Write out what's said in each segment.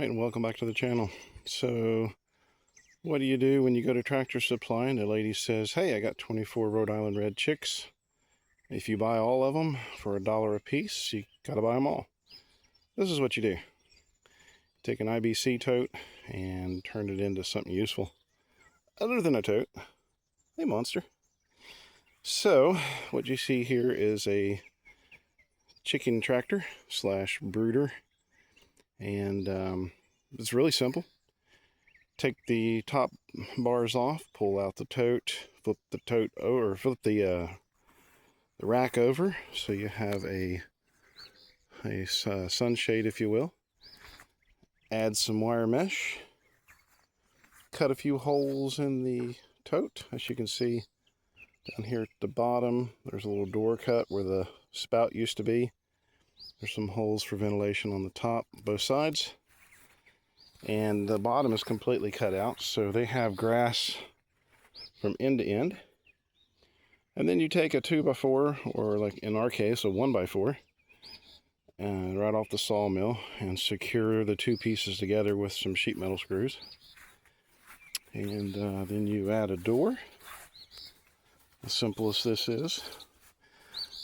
Alright, and welcome back to the channel. So, what do you do when you go to Tractor Supply and the lady says, hey, I got 24 Rhode Island red chicks. If you buy all of them for $1 a piece, you gotta buy them all. This is what you do. Take an IBC tote and turn it into something useful. Other than a tote. Hey, monster. So, what you see here is a chicken tractor slash brooder. And it's really simple. Take the top bars off, pull out the tote, flip the tote over, flip the rack over, so you have a sunshade, if you will. Add some wire mesh. Cut a few holes in the tote, as you can see down here at the bottom. There's a little door cut where the spout used to be. There's some holes for ventilation on the top, both sides. And the bottom is completely cut out, so they have grass from end to end. And then you take a 2x4, or like in our case, a 1x4, right off the sawmill, and secure the two pieces together with some sheet metal screws. And then you add a door. As simple as this is.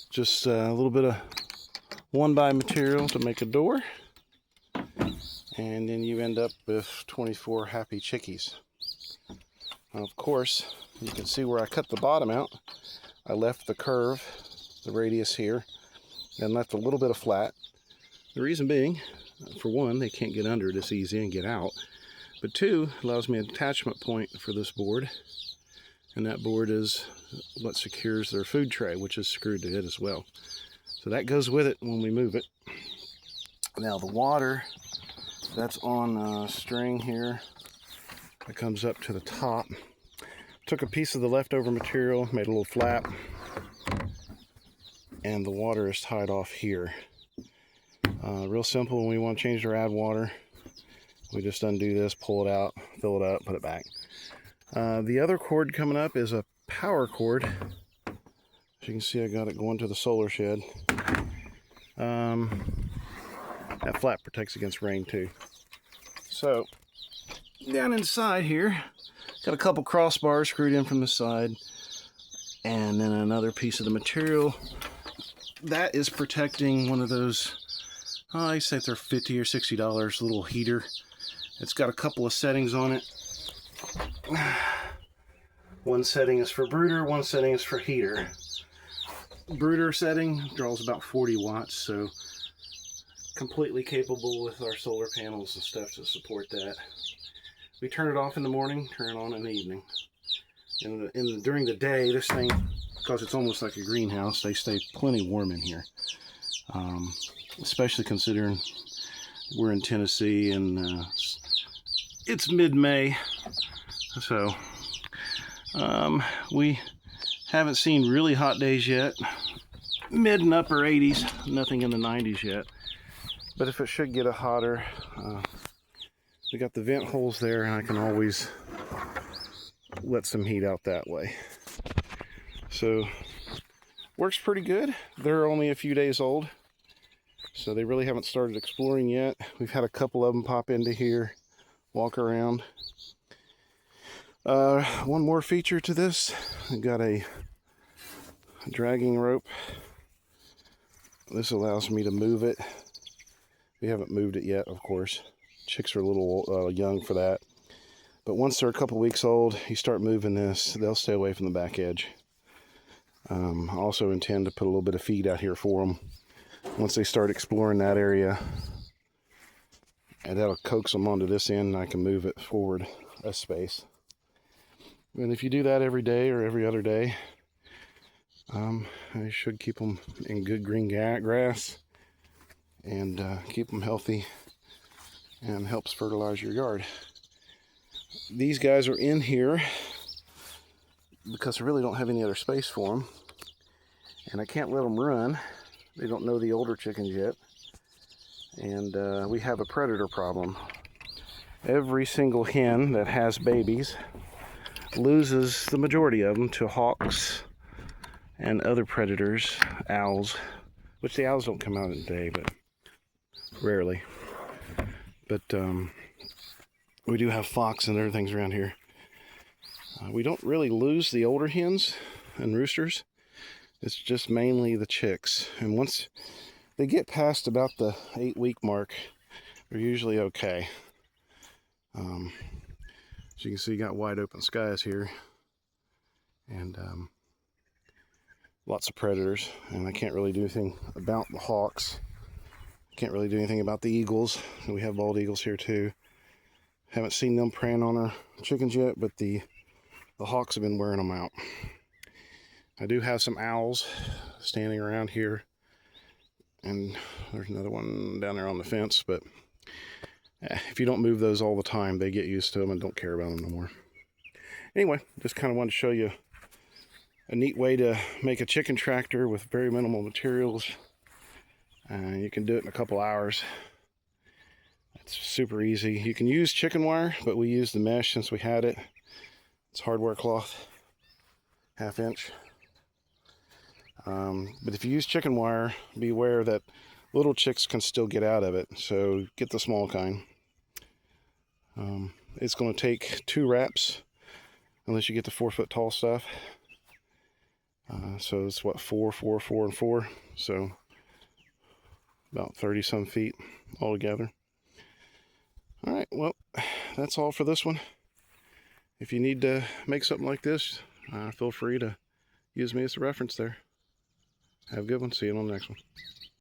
Just a little bit of 1x material to make a door, and then you end up with 24 happy chickies. Now, of course, you can see where I cut the bottom out. I left the curve, the radius here, and left a little bit of flat. The reason being, for one, they can't get under this easy and get out, but two, allows me an attachment point for this board, and that board is what secures their food tray, which is screwed to it as well. So that goes with it when we move it. Now the water that's on a string here that comes up to the top. Took a piece of the leftover material, made a little flap, and the water is tied off here. Real simple. When we want to change or add water, we just undo this, pull it out, fill it up, put it back. The other cord coming up is a power cord. As you can see, I got it going to the solar shed. That flap protects against rain too. So, down inside here, got a couple crossbars screwed in from the side, and then another piece of the material that is protecting one of those, I say they're $50 or $60 little heater. It's got a couple of settings on it. One setting is for brooder, one setting is for heater. Brooder setting draws about 40 watts, so completely capable with our solar panels and stuff to support that. We turn it off in the morning, turn it on in the evening. And during the day, this thing, because it's almost like a greenhouse, they stay plenty warm in here. Especially considering we're in Tennessee and it's mid-May, so we haven't seen really hot days yet. Mid and upper 80s, nothing in the 90s yet. But if it should get hotter, we got the vent holes there, and I can always let some heat out that way. So, works pretty good. They're only a few days old, so they really haven't started exploring yet. We've had a couple of them pop into here, walk around. One more feature to this, I've got a dragging rope. This allows me to move it. We haven't moved it yet, of course. Chicks are a little young for that. But once they're a couple weeks old, you start moving this, they'll stay away from the back edge. I also intend to put a little bit of feed out here for them. Once they start exploring that area, and that'll coax them onto this end, and I can move it forward a space. And if you do that every day or every other day, I should keep them in good green grass and keep them healthy, and helps fertilize your yard. These guys are in here because I really don't have any other space for them, and I can't let them run. They don't know the older chickens yet, and we have a predator problem. Every single hen that has babies loses the majority of them to hawks and other predators, owls, which the owls don't come out in the day, but rarely. But we do have fox and other things around here. We don't really lose the older hens and roosters. It's just mainly the chicks. And once they get past about the 8-week mark, they're usually okay. As you can see, you got wide open skies here. And lots of predators. And I can't really do anything about the hawks. Can't really do anything about the eagles. We have bald eagles here too. Haven't seen them preying on our chickens yet, but the hawks have been wearing them out. I do have some owls standing around here, and there's another one down there on the fence, but if you don't move those all the time, they get used to them and don't care about them no more. Anyway, just kind of wanted to show you a neat way to make a chicken tractor with very minimal materials. You can do it in a couple hours. It's super easy. You can use chicken wire, but we use the mesh since we had it. It's hardware cloth, 1/2 inch. But if you use chicken wire, be aware that little chicks can still get out of it, so get the small kind. It's going to take 2 wraps, unless you get the 4-foot tall stuff. So it's what, 4, 4, 4, and 4. So about 30-some feet altogether. All right, well, that's all for this one. If you need to make something like this, feel free to use me as a reference there. Have a good one. See you on the next one.